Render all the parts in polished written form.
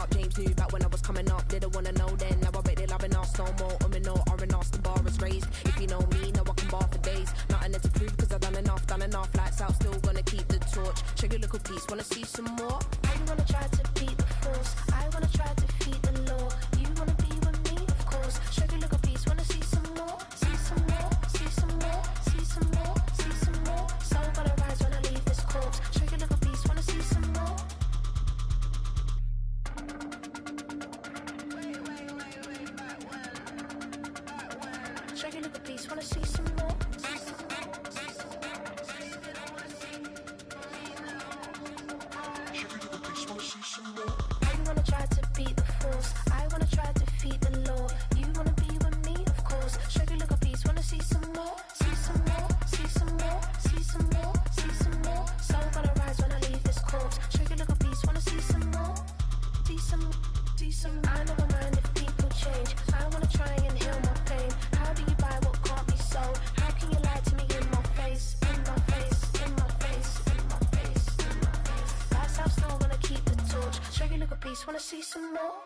up. James knew back when I was coming up. Didn't wanna know then. Now I bet they're loving us no more. No R&R, the bar is raised. If you know me, now I can bar for days. Nothing to prove because I've done enough. Lights out, still gonna keep the torch. Check your little piece, wanna see some more? I wanna try to beat the force. I wanna try to defeat the law. You wanna be with me, of course. Check your little piece, wanna see some more? See some more, see some more, see some more, see some more. Soul gonna rise when I leave this corpse. Check your little piece, wanna see some more? Check your little piece, wanna see some more? I wanna try to beat the force. I wanna try to defeat the law. You wanna be with me, of course. Check your little piece, wanna see some more? See some more, see some more, see some more, see some more. Soul gonna rise when I leave this corpse. Check your little piece, wanna see some more? See some, see some. I never mind if people change. I wanna try and heal my pain. How do you buy what can't be sold? How can you lie to me in my face? In my face, in my face, in my face, in my face. That's how still gonna keep the torch. Check your little piece, wanna see some more?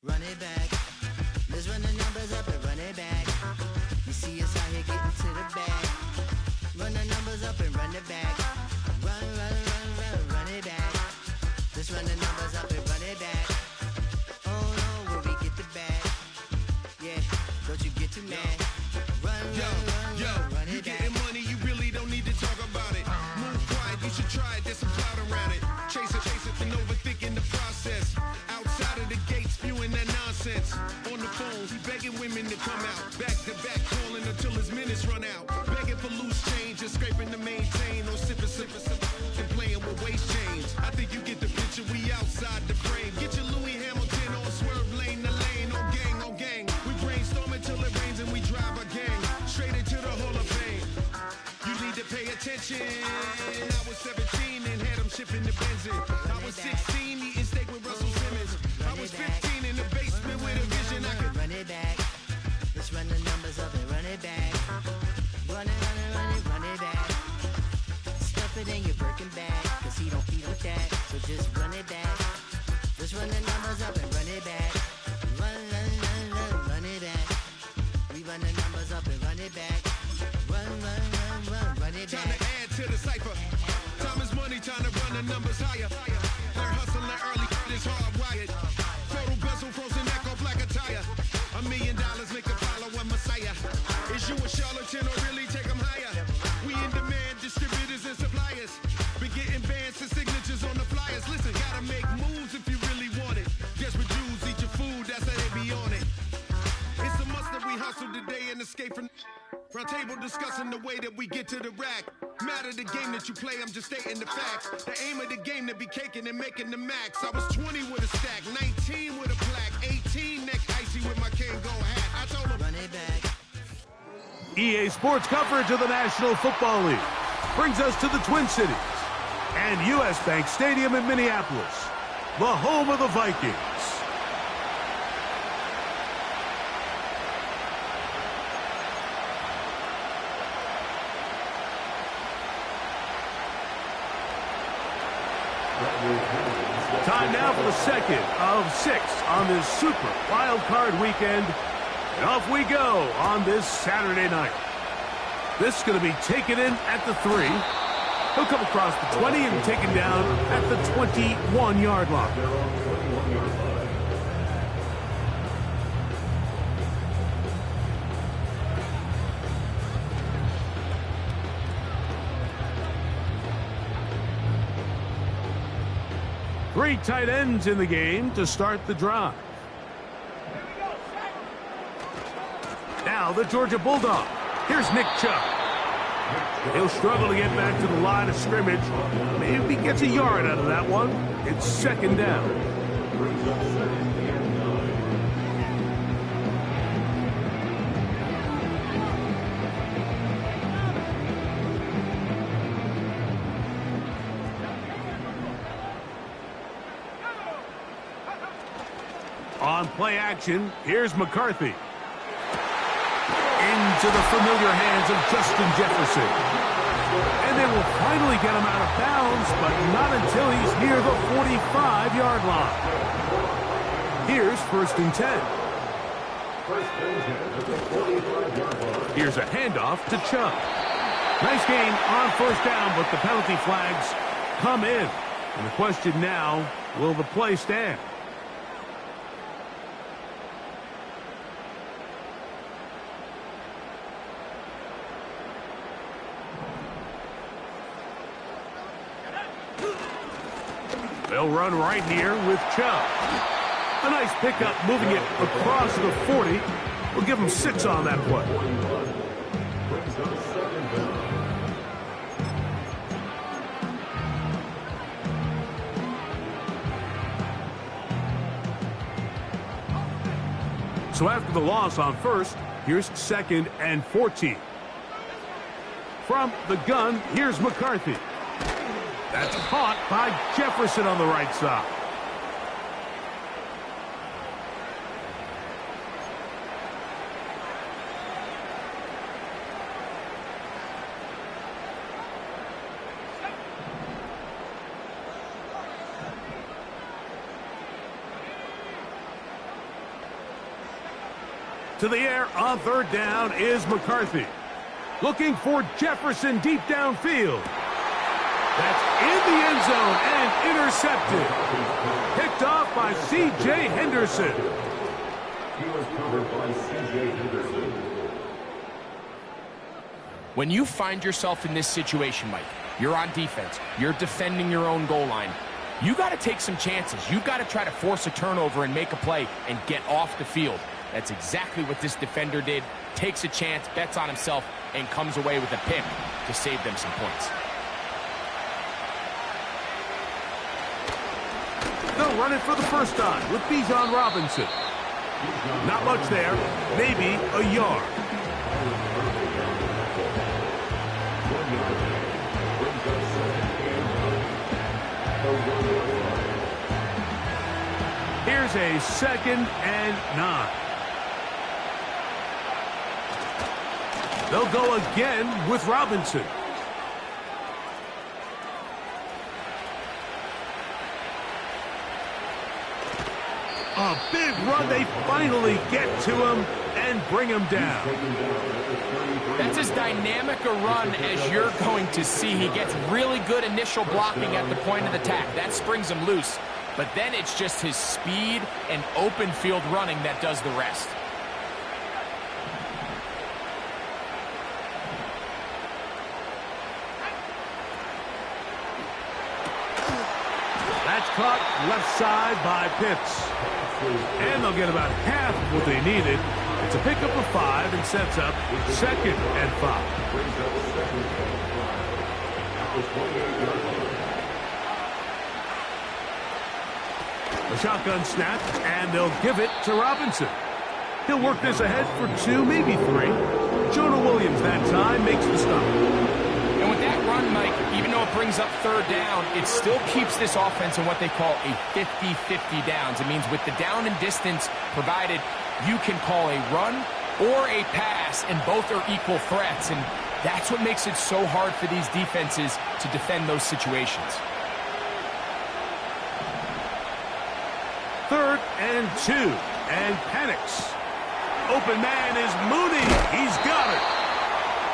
Run it back. Let's run the numbers up and run it back. You see us out here getting to the bag. Run the numbers up and run it back. Run, run, run, run, run it back. Let's run the numbers up and run it back. Oh no, where we get the bag. Yeah, don't you get too mad. Run, run, run, run you it back. getting money, you really don't need to talk about it. Move quiet, you should try it, there's some cloud around it. Chase it, and overthinking the process. Outside of the gate, spewing that nonsense. On the phone, he begging women to come out. Back to back, calling until his minutes run out. Begging for loose change, just scraping to maintain. Or sipping, and playing with waist chains. I think you get the picture, we outside the frame. Get your Louis Hamilton on swerve lane to lane. On gang, on gang. We brainstorm until it rains and we drive our gang straight into the Hall of Fame. You need to pay attention. I was 17 and had them shipping the benzine. I was 16 eating steak with Russell Simmons. I was 15 in the basement with a vision. I could run it back. Let's run the numbers up and run it back. Run it, run it, run it, run it back. Stuff it in your Birkin bag, cause he don't feed with that. So just run it back. Let's run the numbers up and run it back. Run, run, run, run, run it back. We run the numbers up and run it back. Run, run, run, run, run it back. time to add to the cipher. Time is money, time to run the numbers higher. Learn hustling early, it's hardwired. Total bezel, frozen neck off like a tire. $1 million make a follow a messiah. Is you a charlatan or really take them higher? We in demand, distributors and suppliers. Been getting bands and signatures on the flyers. Listen, gotta make moves if you really want it. Desperate Jews eat your food, that's how they be on it. It's a must that we hustle today and escape from round table discussing the way that we get to the rack. Matter the game that you play, I'm just stating the facts. The aim of the game to be caking and making the max. I was 20 with a stack, 19 with a plaque, 18 neck icy with my Kango hat. I told him run it back. EA Sports coverage of the National Football League brings us to the Twin Cities and U.S. Bank Stadium in Minneapolis, the home of the Vikings. Time now for the second of 6 on this Super Wild Card weekend. And off we go on this Saturday night. This is going to be taken in at the 3. He'll come across the 20 and taken down at the 21-yard line. Three tight ends in the game to start the drive. Now the Georgia Bulldog. Here's Nick Chubb. He'll struggle to get back to the line of scrimmage. Maybe gets a yard out of that one. It's second down. On play action, here's McCarthy. into the familiar hands of Justin Jefferson. And they will finally get him out of bounds, but not until he's near the 45-yard line. Here's 1st and 10. Here's a handoff to Chubb. Nice gain on 1st down, but the penalty flags come in. And the question now, will the play stand? They'll run right here with Chubb. A nice pickup, moving it across the 40. We'll give him 6 on that play. So after the loss on 1st, here's 2nd and 14. From the gun, here's McCarthy. That's caught by Jefferson on the right side. To the air on 3rd down is McCarthy. Looking for Jefferson deep downfield. That's in the end zone and intercepted. Picked off by C.J. Henderson. He was covered by C.J. Henderson. When you find yourself in this situation, Mike, you're on defense, you're defending your own goal line, you got to take some chances. You've got to try to force a turnover and make a play and get off the field. That's exactly what this defender did. Takes a chance, bets on himself, and comes away with a pick to save them some points. They'll run it for the first time with Bijan Robinson. Not much there, maybe a yard. Here's a 2nd and 9. They'll go again with Robinson. A big run. They finally get to him and bring him down. That's as dynamic a run as you're going to see. He gets really good initial blocking at the point of attack. That springs him loose. But then it's just his speed and open field running that does the rest. That's caught left side by Pitts. And they'll get about half of what they needed. It's a pickup of 5 and sets up 2nd and 5. The shotgun snap, and they'll give it to Robinson. He'll work this ahead for 2, maybe 3. Jonah Williams that time makes the stop. And with that run, Mike, even though it brings up 3rd down, it still keeps this offense in what they call a 50-50 downs. It means with the down and distance provided, you can call a run or a pass, and both are equal threats. And that's what makes it so hard for these defenses to defend those situations. 3rd and 2, and panics. Open man is Mooney. He's got it.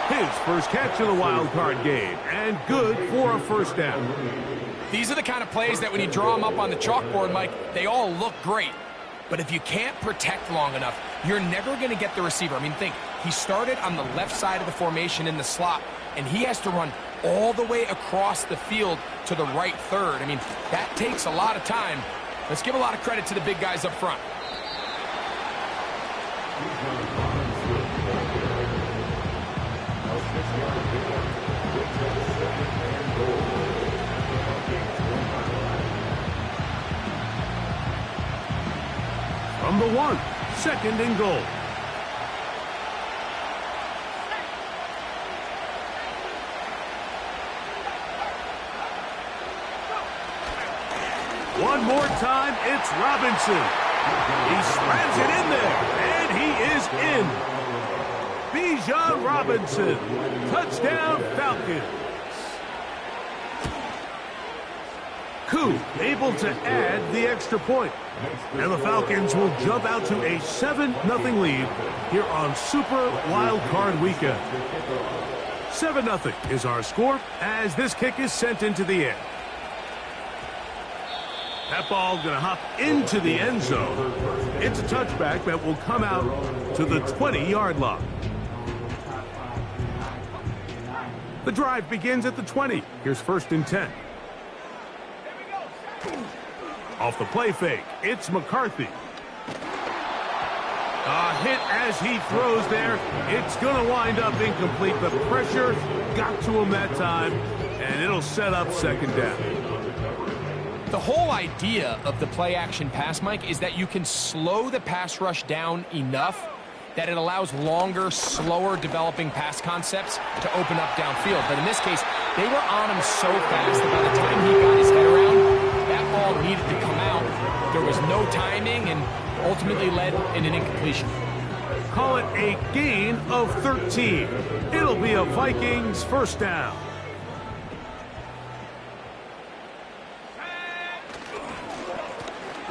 His first catch of the wild card game, and good for a 1st down. These are the kind of plays that when you draw them up on the chalkboard, Mike, they all look great. But if you can't protect long enough, you're never going to get the receiver. I mean, think, he started on the left side of the formation in the slot, and he has to run all the way across the field to the right 3rd. I mean, that takes a lot of time. Let's give a lot of credit to the big guys up front. From the 1, 2nd and goal. One more time, it's Robinson. He slams it in there, and he is in. Bijan Robinson. Touchdown, Falcons. Koo able to add the extra point. And the Falcons will jump out to a 7-0 lead here on Super Wild Card Weekend. 7-0 is our score as this kick is sent into the air. That ball going to hop into the end zone. It's a touchback that will come out to the 20-yard line. The drive begins at the 20. Here's 1st and 10. Off the play fake, it's McCarthy. A hit as he throws there. It's going to wind up incomplete. The pressure got to him that time, and it'll set up 2nd down. The whole idea of the play-action pass, Mike, is that you can slow the pass rush down enough that it allows longer, slower developing pass concepts to open up downfield. But in this case, they were on him so fast that by the time he got his head around, that ball needed to come out. There was no timing and ultimately led in an incompletion. Call it a gain of 13. It'll be a Vikings 1st down.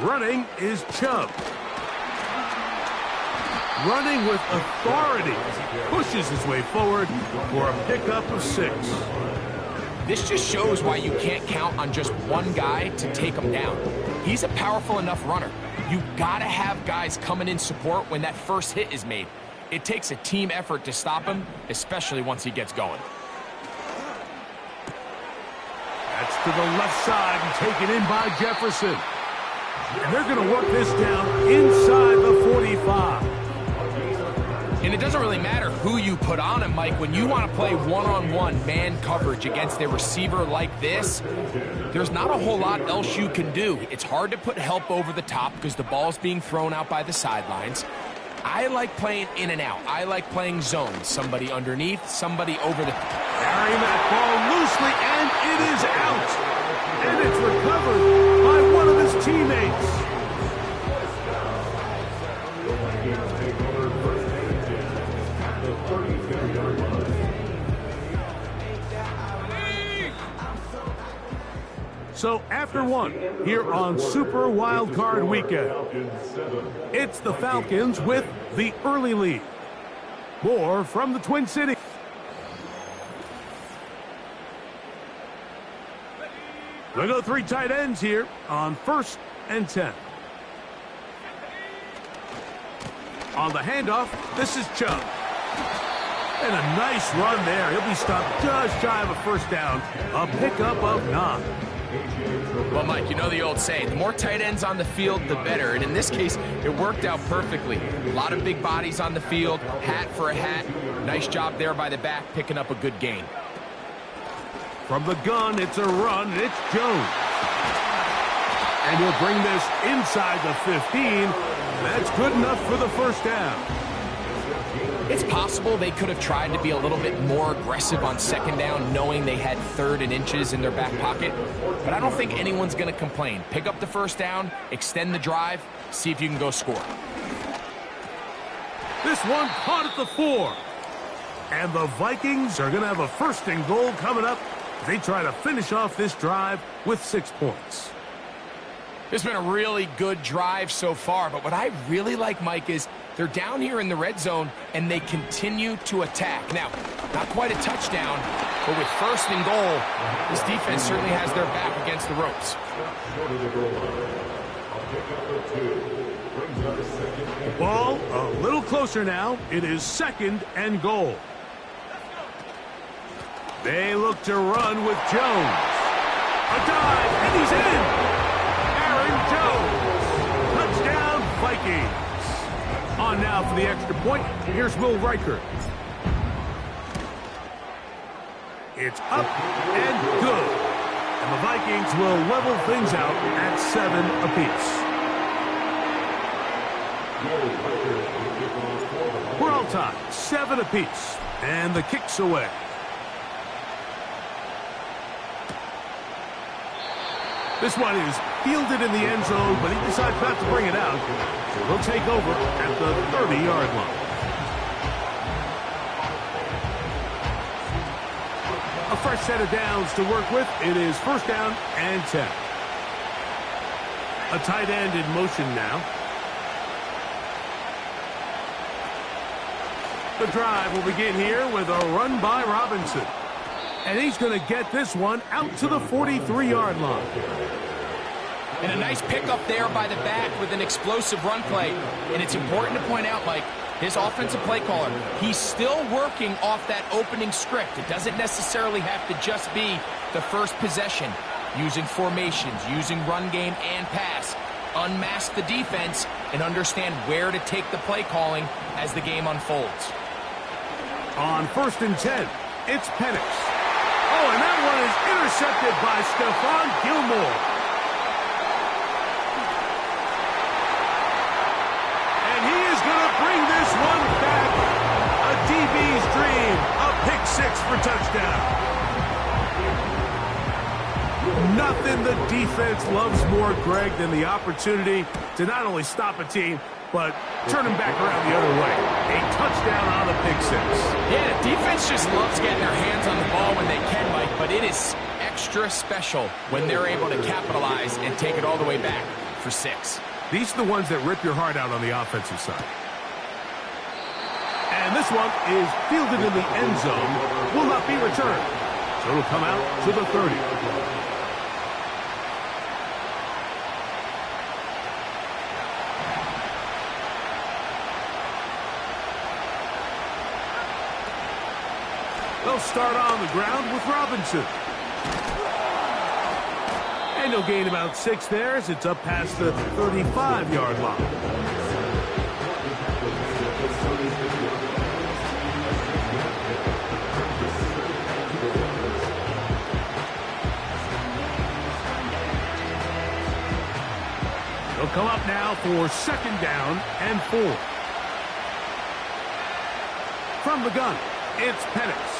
Running is Chubb. Running with authority. Pushes his way forward for a pickup of 6. This just shows why you can't count on just one guy to take him down. He's a powerful enough runner. You gotta have guys coming in support when that first hit is made. It takes a team effort to stop him, especially once he gets going. That's to the left side and taken in by Jefferson. And they're going to work this down inside the 45. And it doesn't really matter who you put on him, Mike. When you want to play one-on-one man coverage against a receiver like this, there's not a whole lot else you can do. It's hard to put help over the top because the ball's being thrown out by the sidelines. I like playing in and out. I like playing zones. Somebody underneath, somebody over the... Carrying that ball loosely, and it is out. And it's recovered by one of his teammates. So after one, here on Super Wild Card Weekend, it's the Falcons with the early lead. More from the Twin Cities. They go 3 tight ends here on 1st and 10. On the handoff, this is Chubb. And a nice run there. He'll be stopped just shy of a 1st down. A pickup of 9. Well, Mike, you know the old saying, the more tight ends on the field, the better. And in this case, it worked out perfectly. A lot of big bodies on the field, hat for a hat. Nice job there by the back, picking up a good gain. From the gun, it's a run, and it's Jones. And he'll bring this inside the 15. That's good enough for the 1st down. It's possible they could have tried to be a little bit more aggressive on 2nd down, knowing they had 3rd and inches in their back pocket. But I don't think anyone's going to complain. Pick up the 1st down, extend the drive, see if you can go score. This one caught at the 4. And the Vikings are going to have a 1st and goal coming up. They try to finish off this drive with 6 points. It's been a really good drive so far, but what I really like, Mike, is they're down here in the red zone, and they continue to attack. Now, not quite a touchdown, but with 1st and goal, this defense certainly has their back against the ropes. Ball a little closer now. It is 2nd and goal. They look to run with Jones. A dive, and he's in. Aaron Jones. Touchdown, Vikings. On now for the extra point. Here's Will Riker. It's up and good. And the Vikings will level things out at 7 apiece. We're all tied, 7 apiece. And the kick's away. This one is fielded in the end zone, but he decides not to bring it out. So he'll take over at the 30-yard line. A fresh set of downs to work with. It is first down and 10. A tight end in motion now. The drive will begin here with a run by Robinson. And he's going to get this one out to the 43-yard line. And a nice pickup there by the back with an explosive run play. And it's important to point out, Mike, his offensive play caller, he's still working off that opening script. It doesn't necessarily have to just be the first possession. Using formations, using run game and pass. Unmask the defense and understand where to take the play calling as the game unfolds. On first and 10, it's Penix. Oh, and that one is intercepted by Stephon Gilmore. And he is going to bring this one back. A DB's dream. A pick six for touchdown. Nothing the defense loves more, Greg, than the opportunity to not only stop a team, but turn them back around the other way. A touchdown on the pick six. Yeah, defense just loves getting their hands on the ball when they can, Mike, but it is extra special when they're able to capitalize and take it all the way back for 6. These are the ones that rip your heart out on the offensive side. And this one is fielded in the end zone. Will not be returned. So it'll come out to the 30. They'll start on the ground with Robinson. And he'll gain about 6 there as it's up past the 35-yard line. They'll come up now for second down and 4. From the gun, it's Penix.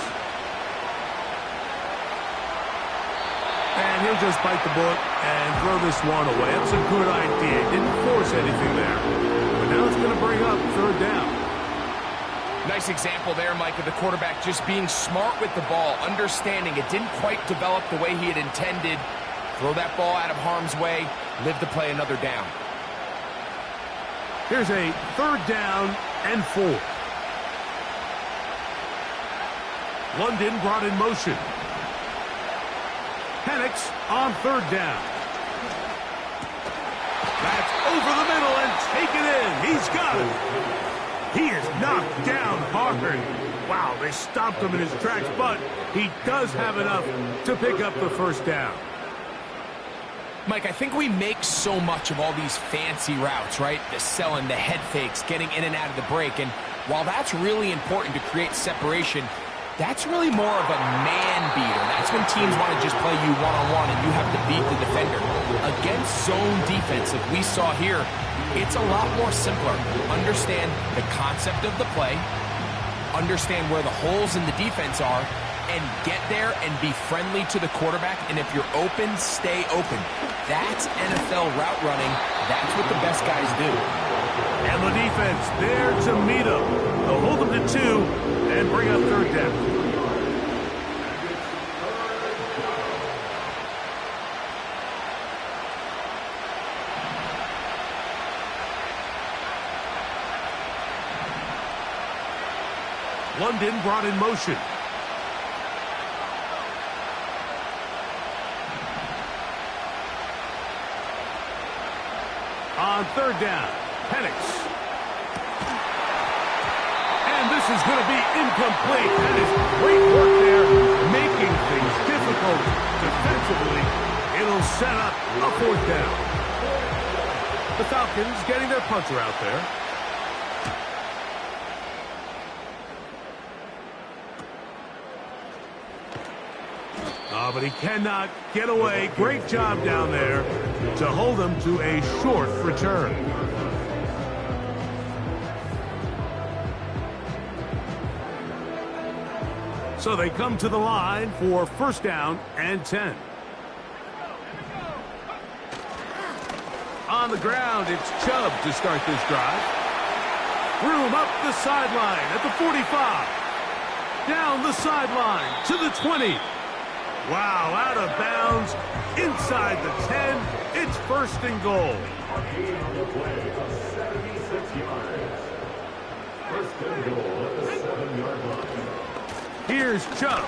And he'll just bite the bullet and throw this one away. That's a good idea. Didn't force anything there. But now it's going to bring up third down. Nice example there, Mike, of the quarterback just being smart with the ball, understanding it didn't quite develop the way he had intended. Throw that ball out of harm's way, live to play another down. Here's a third down and 4. London brought in motion. Penix on third down. That's over the middle and taken in. He's got it. He is knocked down hard. Wow, they stopped him in his tracks, but he does have enough to pick up the first down. Mike, I think we make so much of all these fancy routes, right? The selling, the head fakes, getting in and out of the break. And while that's really important to create separation, that's really more of a man beater. That's when teams want to just play you one-on-one and you have to beat the defender. Against zone defense, like we saw here, it's a lot more simpler. Understand the concept of the play, understand where the holes in the defense are, and get there and be friendly to the quarterback. And if you're open, stay open. That's NFL route running. That's what the best guys do. And the defense there to meet him. They'll hold them to 2 and bring up third down. London brought in motion. On third down, Penix. And this is going to be incomplete. That is great work there, making things difficult defensively. It'll set up a fourth down. The Falcons getting their punter out there. But he cannot get away. Great job down there to hold him to a short return. So they come to the line for first down and 10. On the ground, it's Chubb to start this drive. Room up the sideline at the 45. Down the sideline to the 20. Wow, out of bounds, inside the 10. It's first and goal. On the play of 76 yards. First and goal at the 7-yard line. Here's Chubb.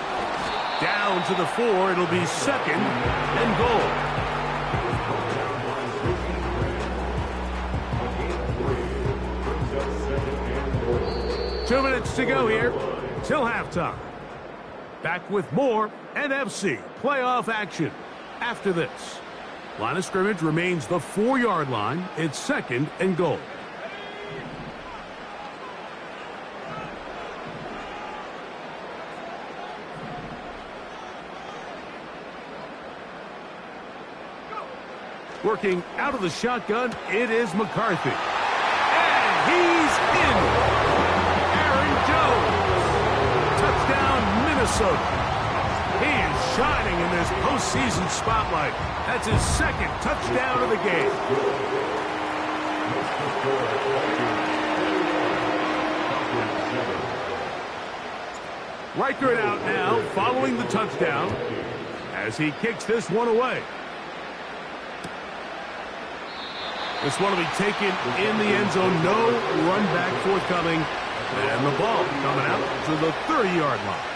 Down to the 4. It'll be second and goal. 2 minutes to go here till halftime. Back with more NFC playoff action after this. Line of scrimmage remains the 4-yard line. It's second and goal. Working out of the shotgun, it is McCarthy. And he's in. Aaron Jones. Touchdown, Minnesota. He is shining in this postseason spotlight. That's his second touchdown of the game. Riker it out now, following the touchdown, as he kicks this one away. This one will be taken in the end zone. No run back forthcoming. And the ball coming out to the 30-yard line.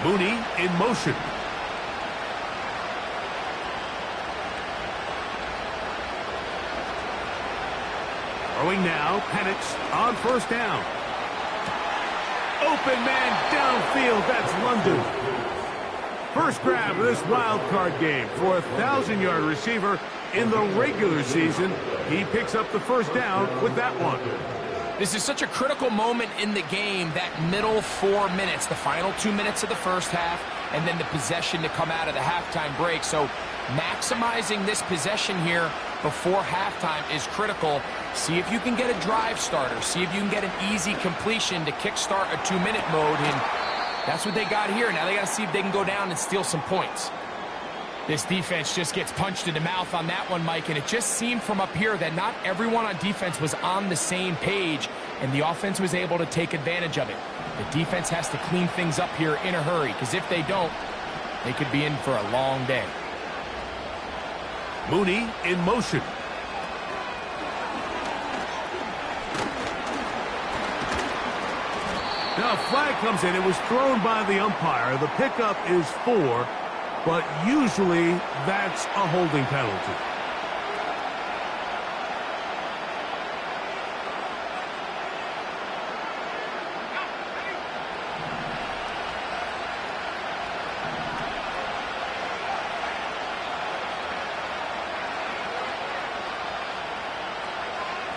Mooney in motion. Throwing now, Penix on first down. Open man downfield, that's London. First grab of this wild card game for a 1,000-yard receiver in the regular season. He picks up the first down with that one. This is such a critical moment in the game, that middle 4 minutes, the final 2 minutes of the first half, and then the possession to come out of the halftime break. So maximizing this possession here before halftime is critical. See if you can get a drive starter. See if you can get an easy completion to kickstart a 2-minute mode, and that's what they got here. Now they got to see if they can go down and steal some points. This defense just gets punched in the mouth on that one, Mike, and it just seemed from up here that not everyone on defense was on the same page, and the offense was able to take advantage of it. The defense has to clean things up here in a hurry, because if they don't, they could be in for a long day. Mooney in motion. Now a flag comes in. It was thrown by the umpire. The pickup is 4, but usually that's a holding penalty.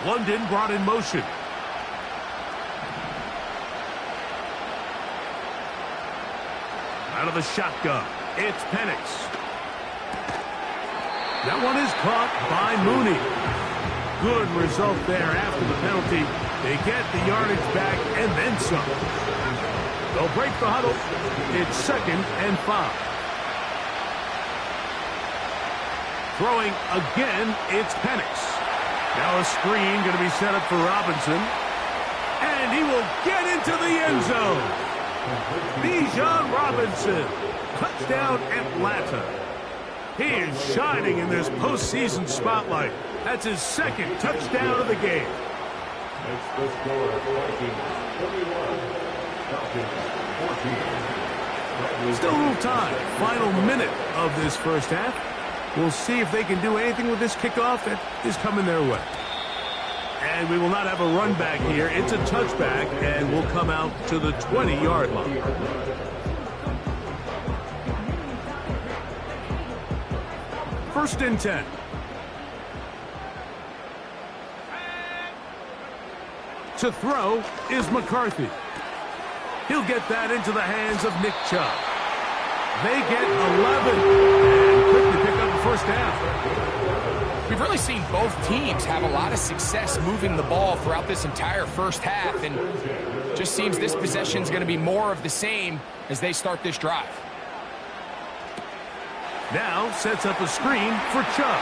London brought in motion. Out of the shotgun, it's Penix. That one is caught by Mooney. Good result there after the penalty. They get the yardage back and then some. They'll break the huddle. It's second and 5. Throwing again, it's Penix. Now a screen going to be set up for Robinson. And he will get into the end zone. Bijan Robinson. Touchdown Atlanta. He is shining in this postseason spotlight. That's his second touchdown of the game. It's the score of Vikings 31, Falcons 14. Still a little time. Final minute of this first half. We'll see if they can do anything with this kickoff that is coming their way. And we will not have a run back here. It's a touchback, and we'll come out to the 20-yard line. First and 10. To throw is McCarthy. He'll get that into the hands of Nick Chubb. They get 11 and quickly pick up the first down. We've really seen both teams have a lot of success moving the ball throughout this entire first half, and just seems this possession is going to be more of the same as they start this drive. Now sets up a screen for Chubb.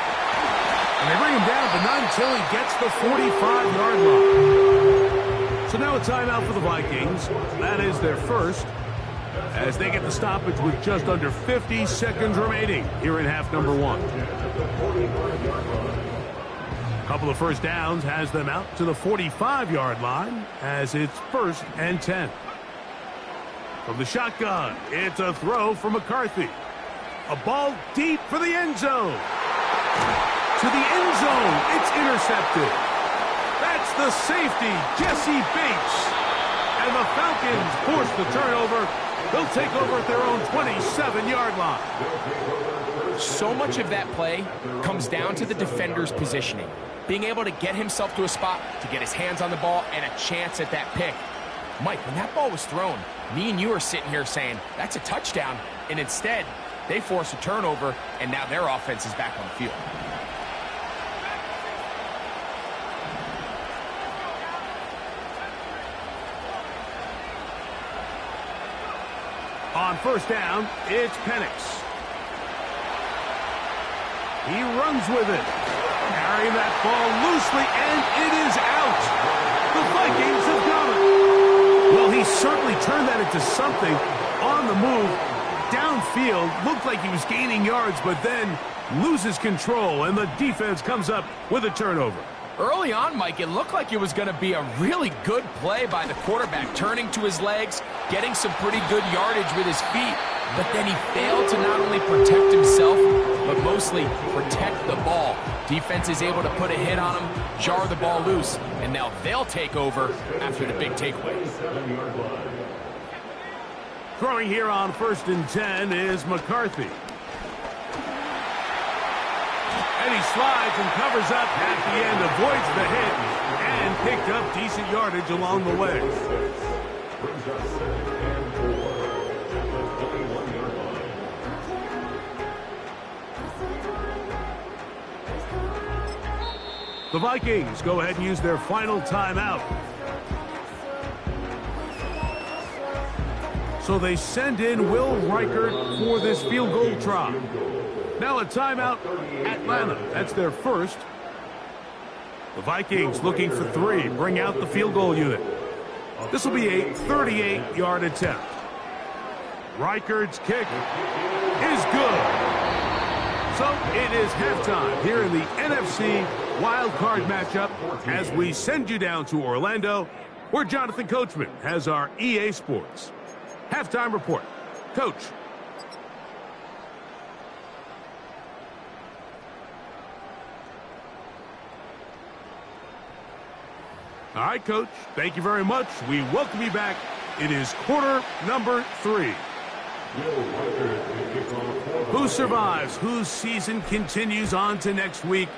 And they bring him down, but not until he gets the 45-yard line. So now a timeout for the Vikings. That is their first, as they get the stoppage with just under 50 seconds remaining here in half number one. A couple of first downs has them out to the 45-yard line as it's 1st and 10. From the shotgun, it's a throw for McCarthy. A ball deep for the end zone. To the end zone, it's intercepted. That's the safety, Jesse Bates. And the Falcons force the turnover. They'll take over at their own 27-yard line. So much of that play comes down to the defender's positioning. Being able to get himself to a spot, to get his hands on the ball, and a chance at that pick. Mike, when that ball was thrown, me and you are sitting here saying, that's a touchdown. And instead, they force a turnover, and now their offense is back on the field. On first down, it's Penix. He runs with it. Carrying that ball loosely, and it is out. The Vikings have got it. Well, he certainly turned that into something on the move. Downfield, looked like he was gaining yards, but then loses control, and the defense comes up with a turnover. Early on, Mike, it looked like it was going to be a really good play by the quarterback, turning to his legs, getting some pretty good yardage with his feet, but then he failed to not only protect himself, but mostly protect the ball. Defense is able to put a hit on him, jar the ball loose, and now they'll take over after the big takeaway. Throwing here on 1st and 10 is McCarthy. And he slides and covers up at the end, avoids the hit, and picked up decent yardage along the way. The Vikings go ahead and use their final timeout. So they send in Will Reichert for this field goal try. Now a timeout, Atlanta. That's their first. The Vikings looking for 3. Bring out the field goal unit. This will be a 38-yard attempt. Reichert's kick is good. So it is halftime here in the NFC Wild Card matchup as we send you down to Orlando, where Jonathan Coachman has our EA Sports halftime report. Coach. All right, Coach. Thank you very much. We welcome you back. It is quarter number 3. Who survives? Whose season continues on to next week?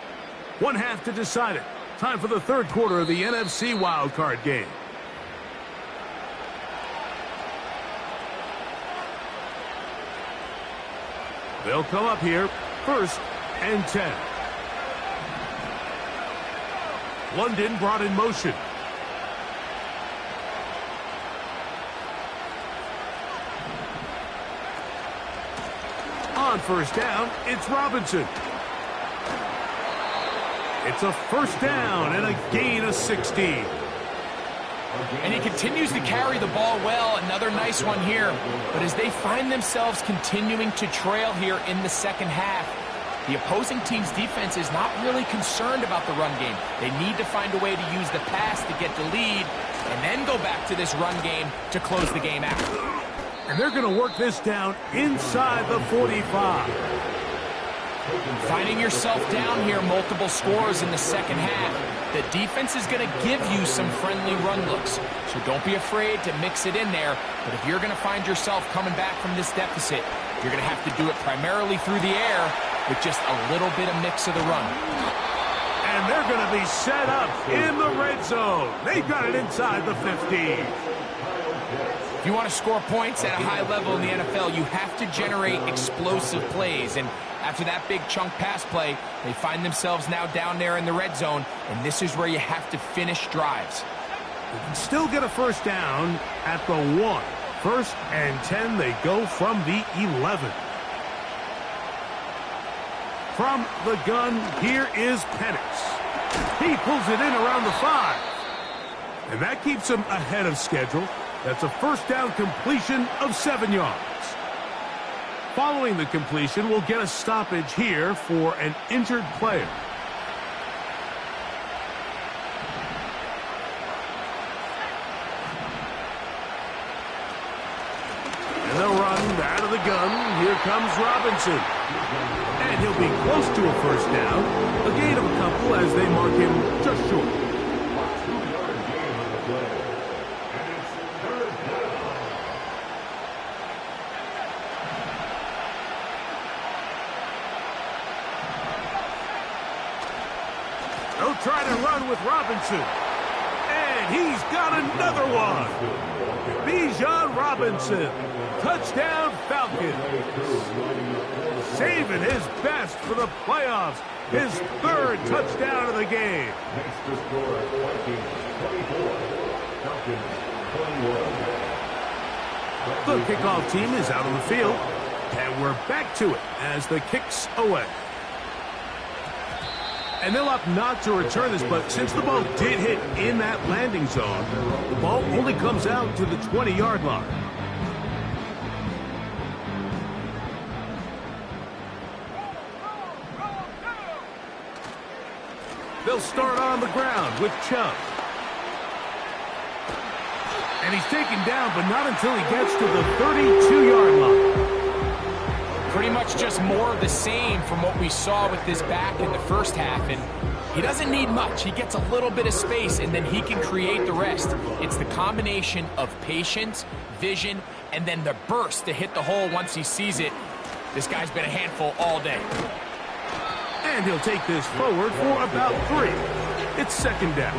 One half to decide it. Time for the third quarter of the NFC wildcard game. They'll come up here, 1st and 10. London brought in motion. On first down, it's Robinson. It's a first down and a gain of 16. And he continues to carry the ball well. Another nice one here. But as they find themselves continuing to trail here in the second half, the opposing team's defense is not really concerned about the run game. They need to find a way to use the pass to get the lead and then go back to this run game to close the game out. And they're going to work this down inside the 45. Finding yourself down here, multiple scores in the second half. The defense is going to give you some friendly run looks. So don't be afraid to mix it in there. But if you're going to find yourself coming back from this deficit, you're going to have to do it primarily through the air with just a little bit of mix of the run. And they're going to be set up in the red zone. They've got it inside the 15. If you want to score points at a high level in the NFL, you have to generate explosive plays. And after that big chunk pass play, they find themselves now down there in the red zone, and this is where you have to finish drives. You can still get a first down at the 1. 1st and 10, they go from the 11. From the gun, here is Penix. He pulls it in around the 5. And that keeps him ahead of schedule. That's a first down completion of 7 yards. Following the completion, we'll get a stoppage here for an injured player. And they'll run out of the gun. Here comes Robinson. And he'll be close to a first down. A gain of a couple as they mark him just short. They'll try to run with Robinson. And he's got another one. Bijan Robinson. Touchdown Falcons. Saving his best for the playoffs. His 3rd touchdown of the game. The kickoff team is out on the field. And we're back to it as the kick's away. And they'll opt not to return this, but since the ball did hit in that landing zone, the ball only comes out to the 20-yard line. They'll start on the ground with Chubb. And he's taken down, but not until he gets to the 32-yard line. Pretty much just more of the same from what we saw with this back in the first half. And he doesn't need much. He gets a little bit of space, and then he can create the rest. It's the combination of patience, vision, and then the burst to hit the hole once he sees it. This guy's been a handful all day. And he'll take this forward for about 3. It's 2nd down.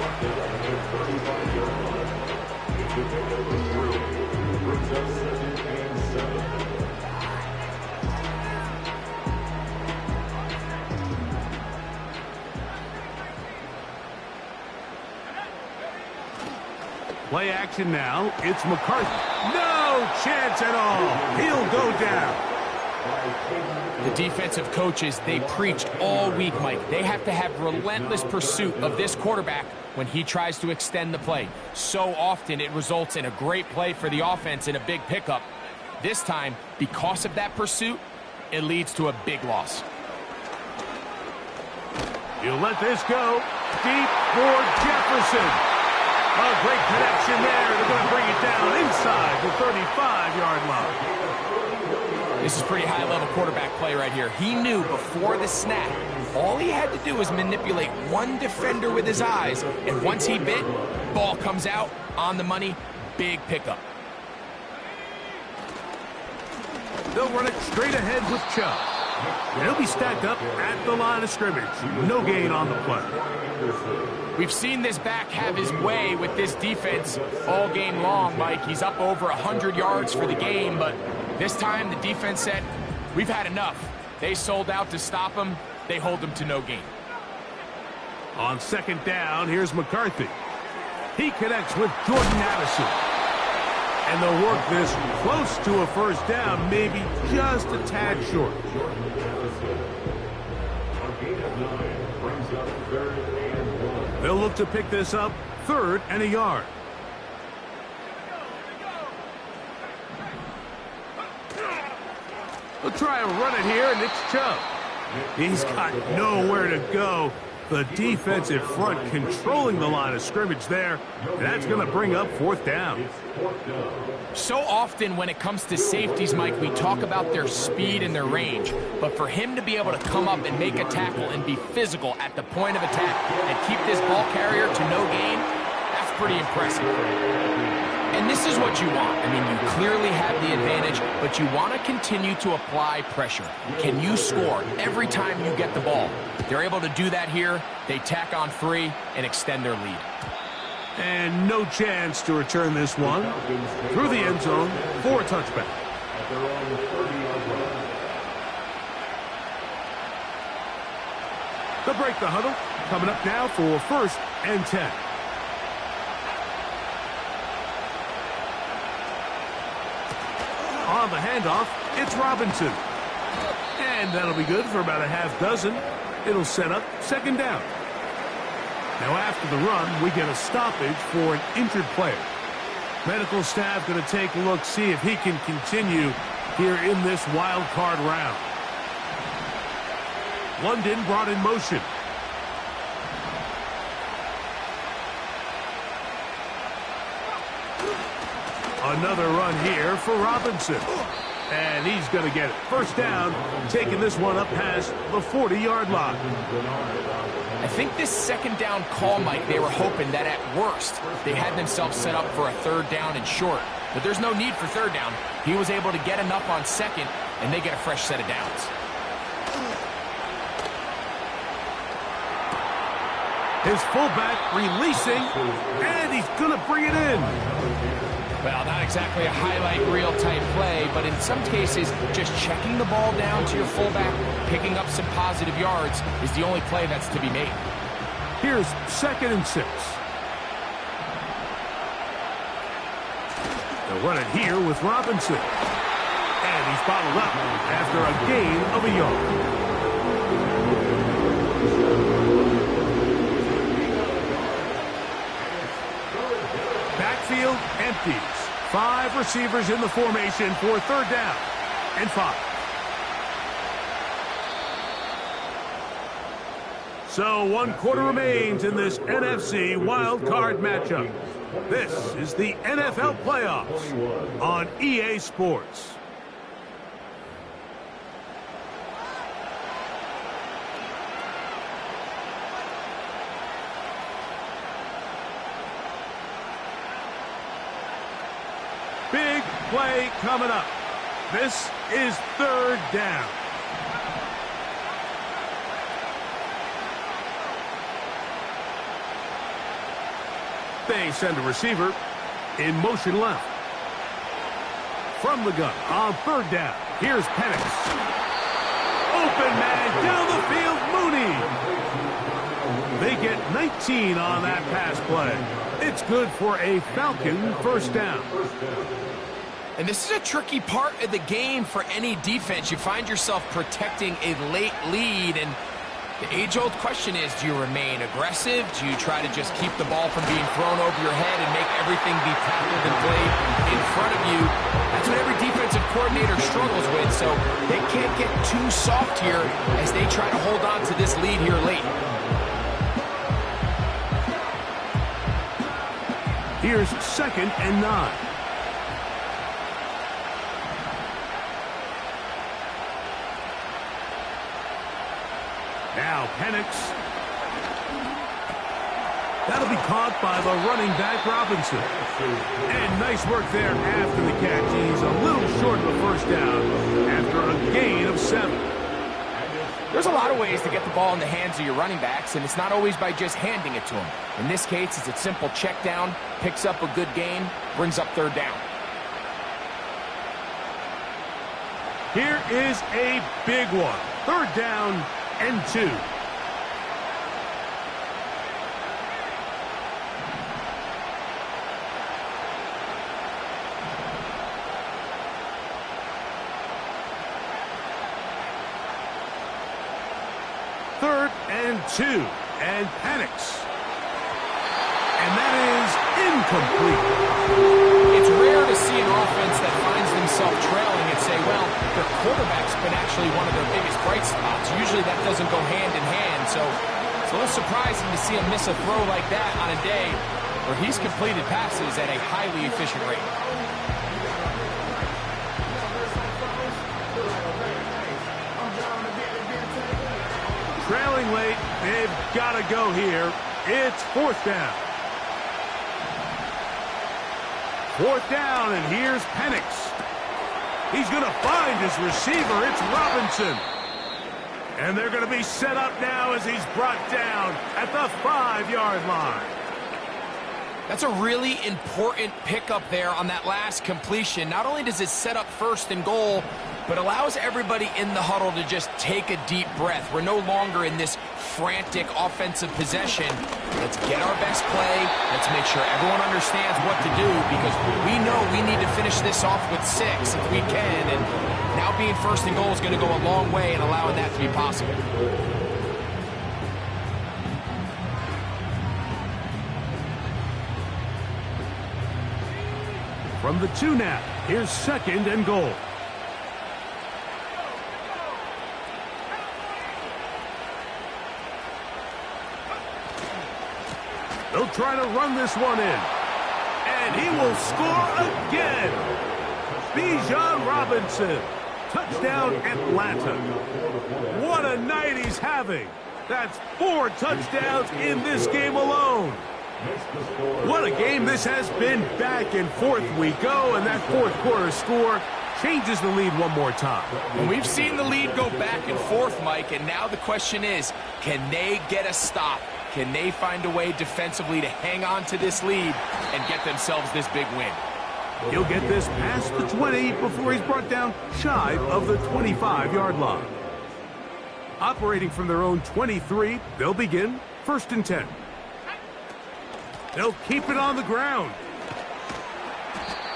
Play action now. It's McCarthy. No chance at all. He'll go down. The defensive coaches, they preached all week, Mike. They have to have relentless pursuit of this quarterback when he tries to extend the play. So often it results in a great play for the offense and a big pickup. This time, because of that pursuit, it leads to a big loss. You let this go. Deep for Jefferson. A great connection there. They're going to bring it down inside the 35-yard line. This is pretty high-level quarterback play right here. He knew before the snap, all he had to do was manipulate one defender with his eyes, and once he bit, ball comes out on the money, big pickup. They'll run it straight ahead with Chubb. And he'll be stacked up at the line of scrimmage. No gain on the play. We've seen this back have his way with this defense all game long, Mike. He's up over 100 yards for the game, but this time the defense said, we've had enough. They sold out to stop him. They hold him to no gain. On 2nd down, here's McCarthy. He connects with Jordan Addison. And they'll work this close to a first down, maybe just a tad short. They'll look to pick this up 3rd and a yard. They'll try and run it here, and it's Chubb. He's got nowhere to go. The defensive front controlling the line of scrimmage there. And that's going to bring up 4th down. So often when it comes to safeties, Mike, we talk about their speed and their range. But for him to be able to come up and make a tackle and be physical at the point of attack and keep this ball carrier to no gain, that's pretty impressive. And this is what you want. I mean, you clearly have the advantage, but you want to continue to apply pressure. Can you score every time you get the ball? They're able to do that here. They tack on 3 and extend their lead. And no chance to return this one. Through the end zone for a touchback. They'll break the huddle. Coming up now for 1st and 10. On the handoff, it's Robinson. And that'll be good for about a half dozen. It'll set up second down. Now after the run, we get a stoppage for an injured player. Medical staff going to take a look, see if he can continue here in this wild card round. London brought in motion. Another run here for Robinson. And he's going to get it. First down, taking this one up past the 40-yard line. I think this second down call, Mike, they were hoping that at worst they had themselves set up for a third down and short. But there's no need for third down. He was able to get enough on second, and they get a fresh set of downs. His fullback releasing, and he's going to bring it in. Well, not exactly a highlight reel type play, but in some cases, just checking the ball down to your fullback, picking up some positive yards is the only play that's to be made. Here's 2nd and 6. They'll run it here with Robinson. And he's bottled up after a gain of a yard. Backfield empties. 5 receivers in the formation for third down and 5. So 1 quarter remains in this NFC wild card matchup. This is the NFL Playoffs on EA Sports. Big play coming up. This is third down. They send a receiver in motion left. From the gun on third down. Here's Penix. Open man down the field, Mooney. They get 19 on that pass play. It's good for a Falcon first down. And this is a tricky part of the game for any defense. You find yourself protecting a late lead, and the age-old question is, do you remain aggressive? Do you try to just keep the ball from being thrown over your head and make everything be tackled and played in front of you? That's what every defensive coordinator struggles with, so they can't get too soft here as they try to hold on to this lead here late. Here's 2nd and 9. Now Penix. That'll be caught by the running back Robinson. And nice work there after the catch. He's a little short of the first down after a gain of 7. There's a lot of ways to get the ball in the hands of your running backs, and it's not always by just handing it to them. In this case, it's a simple check down, picks up a good gain, brings up third down. Here is a big one. Third down and 2. Third and 2, and Penix. And that is incomplete. It's rare to see an offense that finds themselves trailing and say, well, their quarterback's been actually one of their biggest bright spots. Usually that doesn't go hand in hand, so it's a little surprising to see him miss a throw like that on a day where he's completed passes at a highly efficient rate. Trailing late, they've got to go here. It's fourth down. Fourth down, and here's Penix. He's going to find his receiver. It's Robinson. And they're going to be set up now as he's brought down at the 5-yard line. That's a really important pickup there on that last completion. Not only does it set up 1st and goal, but allows everybody in the huddle to just take a deep breath. We're no longer in this frantic offensive possession. Let's get our best play. Let's make sure everyone understands what to do, because we know we need to finish this off with 6 if we can. And now being 1st and goal is going to go a long way in allowing that to be possible. From the 2 now, here's 2nd and goal. They'll try to run this one in. And he will score again. Bijan Robinson. Touchdown, Atlanta. What a night he's having. That's 4 touchdowns in this game alone. What a game this has been. Back and forth we go, and that 4th quarter score changes the lead one more time. And we've seen the lead go back and forth, Mike, and now the question is, can they get a stop? Can they find a way defensively to hang on to this lead and get themselves this big win? He'll get this past the 20 before he's brought down shy of the 25-yard line. Operating from their own 23, they'll begin 1st and 10. They'll keep it on the ground.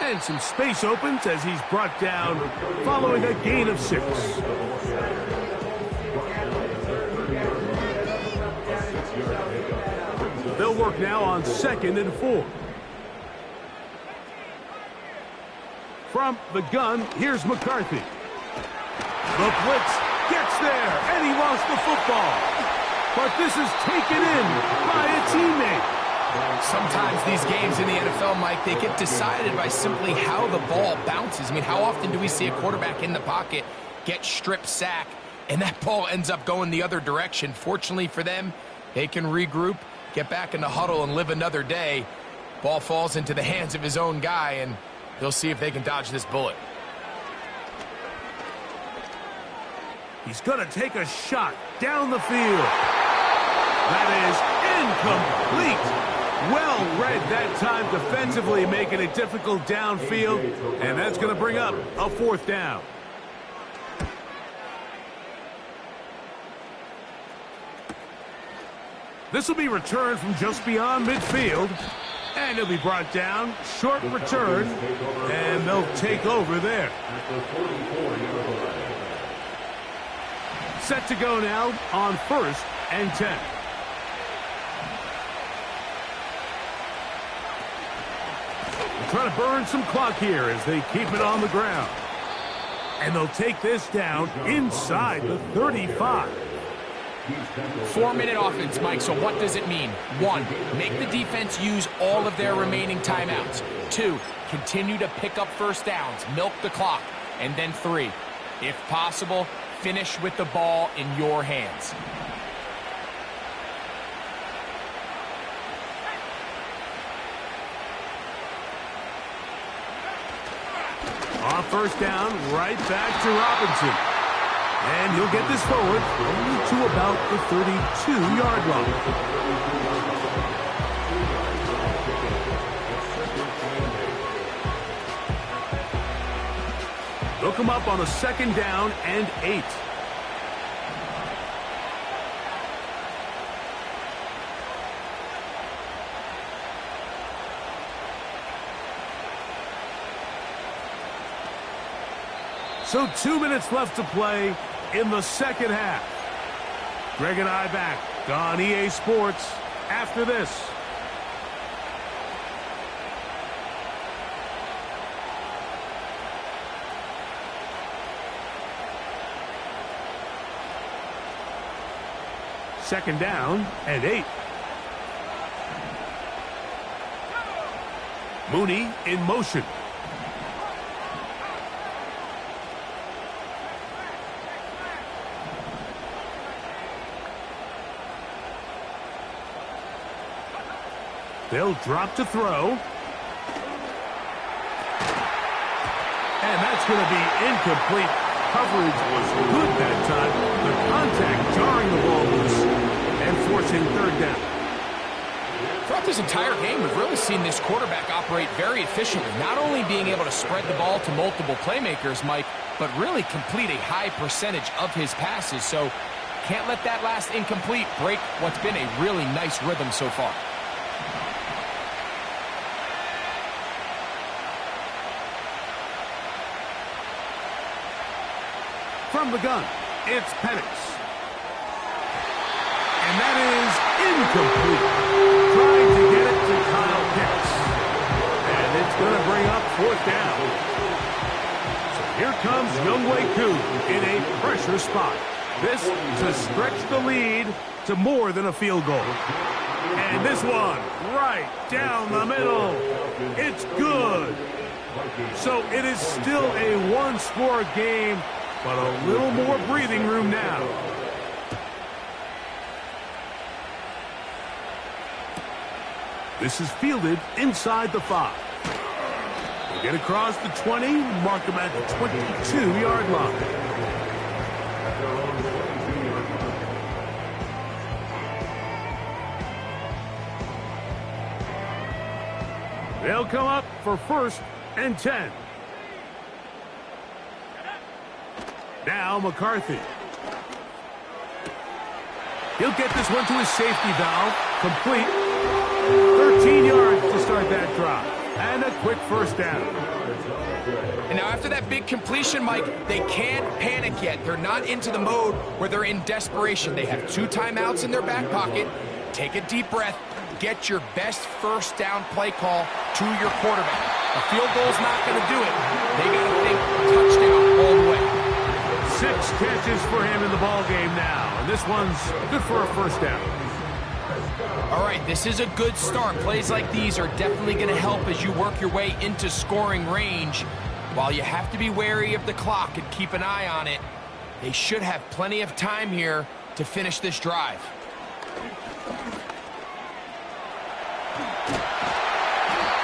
And some space opens as he's brought down following a gain of 6. They'll work now on 2nd and 4. From the gun, here's McCarthy. The blitz gets there, and he lost the football. But this is taken in by a teammate. Sometimes these games in the NFL, Mike, they get decided by simply how the ball bounces. I mean, how often do we see a quarterback in the pocket get strip sack, and that ball ends up going the other direction? Fortunately for them, they can regroup, get back in the huddle, and live another day. Ball falls into the hands of his own guy, and they'll see if they can dodge this bullet. He's going to take a shot down the field. That is incomplete. Well read that time defensively, making it difficult downfield, and that's going to bring up a 4th down. This will be returned from just beyond midfield, and he'll be brought down. Short return, and they'll take over there. Set to go now on 1st and 10. Trying to burn some clock here as they keep it on the ground. And they'll take this down inside the 35. 4-minute offense, Mike, so what does it mean? 1, make the defense use all of their remaining timeouts. 2, continue to pick up 1st downs, milk the clock. And then 3, if possible, finish with the ball in your hands. On 1st down, right back to Robinson. And he'll get this forward only to about the 32-yard line. They'll come up on a 2nd down and 8. So 2 minutes left to play in the 2nd half. Greg and I back on EA Sports after this. Second down and 8. Mooney in motion. They'll drop to throw. And that's going to be incomplete. Coverage was good that time. The contact jarring the ball loose and forcing 3rd down. Throughout this entire game, we've really seen this quarterback operate very efficiently, not only being able to spread the ball to multiple playmakers, Mike, but really complete a high percentage of his passes. So can't let that last incomplete break what's been a really nice rhythm so far. From the gun, it's Penix. And that is incomplete. Trying to get it to Kyle Pitts. And it's going to bring up 4th down. So here comes Younghoe Koo in a pressure spot. This to stretch the lead to more than a field goal. And this one right down the middle. It's good. So it is still a one-score game, but a little more breathing room now. This is fielded inside the 5. They get across the 20, mark him at the 22-yard line. They'll come up for 1st and 10. Now McCarthy. He'll get this one to his safety valve. Complete. 13 yards to start that drive. And a quick 1st down. And now after that big completion, Mike, they can't panic yet. They're not into the mode where they're in desperation. They have 2 timeouts in their back pocket. Take a deep breath. Get your best 1st down play call to your quarterback. A field goal's not going to do it. They got to think touchdown all the way. 6 catches for him in the ball game now. And this one's good for a 1st down. All right, this is a good start. Plays like these are definitely going to help as you work your way into scoring range. While you have to be wary of the clock and keep an eye on it, they should have plenty of time here to finish this drive.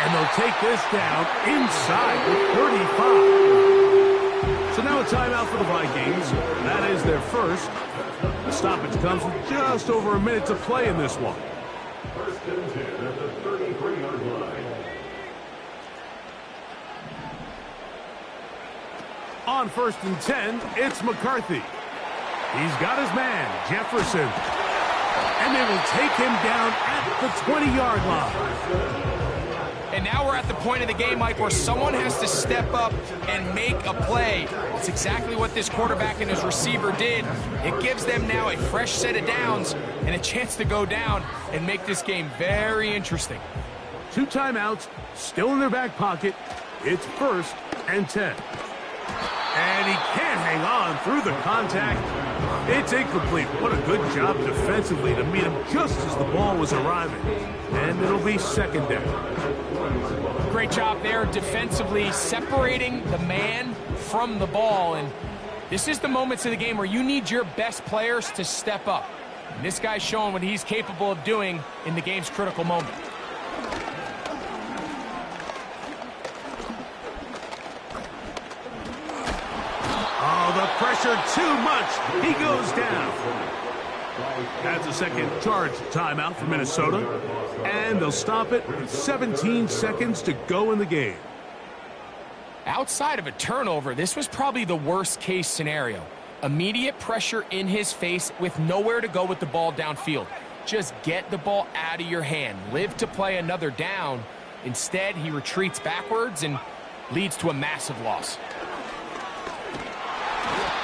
And they'll take this down inside the 35. So now a timeout for the Vikings. That is their 1st. The stoppage comes with just over a minute to play in this one. 1st and 10 at the 33-yard line. On 1st and 10, it's McCarthy. He's got his man, Jefferson. And they will take him down at the 20-yard line. And now we're at the point of the game, Mike, where someone has to step up and make a play. It's exactly what this quarterback and his receiver did. It gives them now a fresh set of downs and a chance to go down and make this game very interesting. 2 timeouts, still in their back pocket. It's 1st and 10. And he can't hang on through the contact. It's incomplete. What a good job defensively to meet him just as the ball was arriving. And it'll be 2nd down. Great job there defensively, separating the man from the ball. And this is the moments of the game where you need your best players to step up. And this guy's showing what he's capable of doing in the game's critical moment. Oh, the pressure too much. He goes down. That's a second charge timeout for Minnesota. And they'll stop it with 17 seconds to go in the game. Outside of a turnover, this was probably the worst case scenario. Immediate pressure in his face with nowhere to go with the ball downfield. Just get the ball out of your hand. Live to play another down. Instead, he retreats backwards and leads to a massive loss.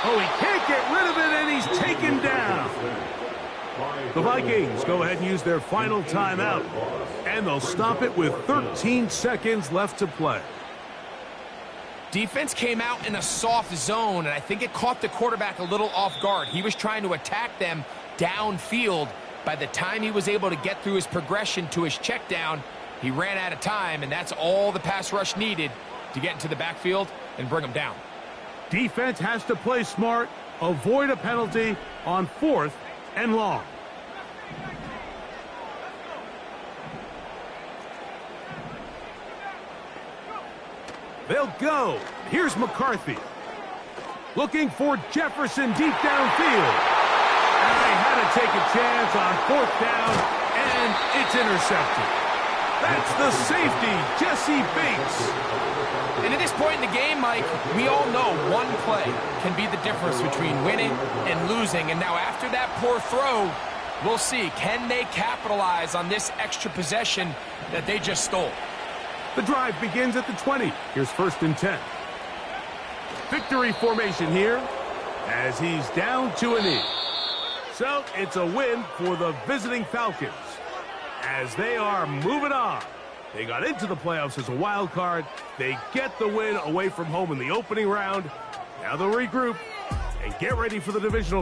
Oh, he can't get rid of it, and he's taken down. The Vikings go ahead and use their final timeout, and they'll stop it with 13 seconds left to play. Defense came out in a soft zone, and I think it caught the quarterback a little off guard. He was trying to attack them downfield. By the time he was able to get through his progression to his check down, he ran out of time, and that's all the pass rush needed to get into the backfield and bring him down. Defense has to play smart, avoid a penalty on 4th and long. They'll go. Here's McCarthy. Looking for Jefferson deep downfield. And they had to take a chance on 4th down, and it's intercepted. That's the safety, Jesse Bates. And at this point in the game, Mike, we all know one play can be the difference between winning and losing. And now after that poor throw, we'll see, can they capitalize on this extra possession that they just stole? The drive begins at the 20. Here's 1st and 10. Victory formation here as he's down to a knee. So it's a win for the visiting Falcons as they are moving on. They got into the playoffs as a wild card. They get the win away from home in the opening round. Now they'll regroup and get ready for the divisional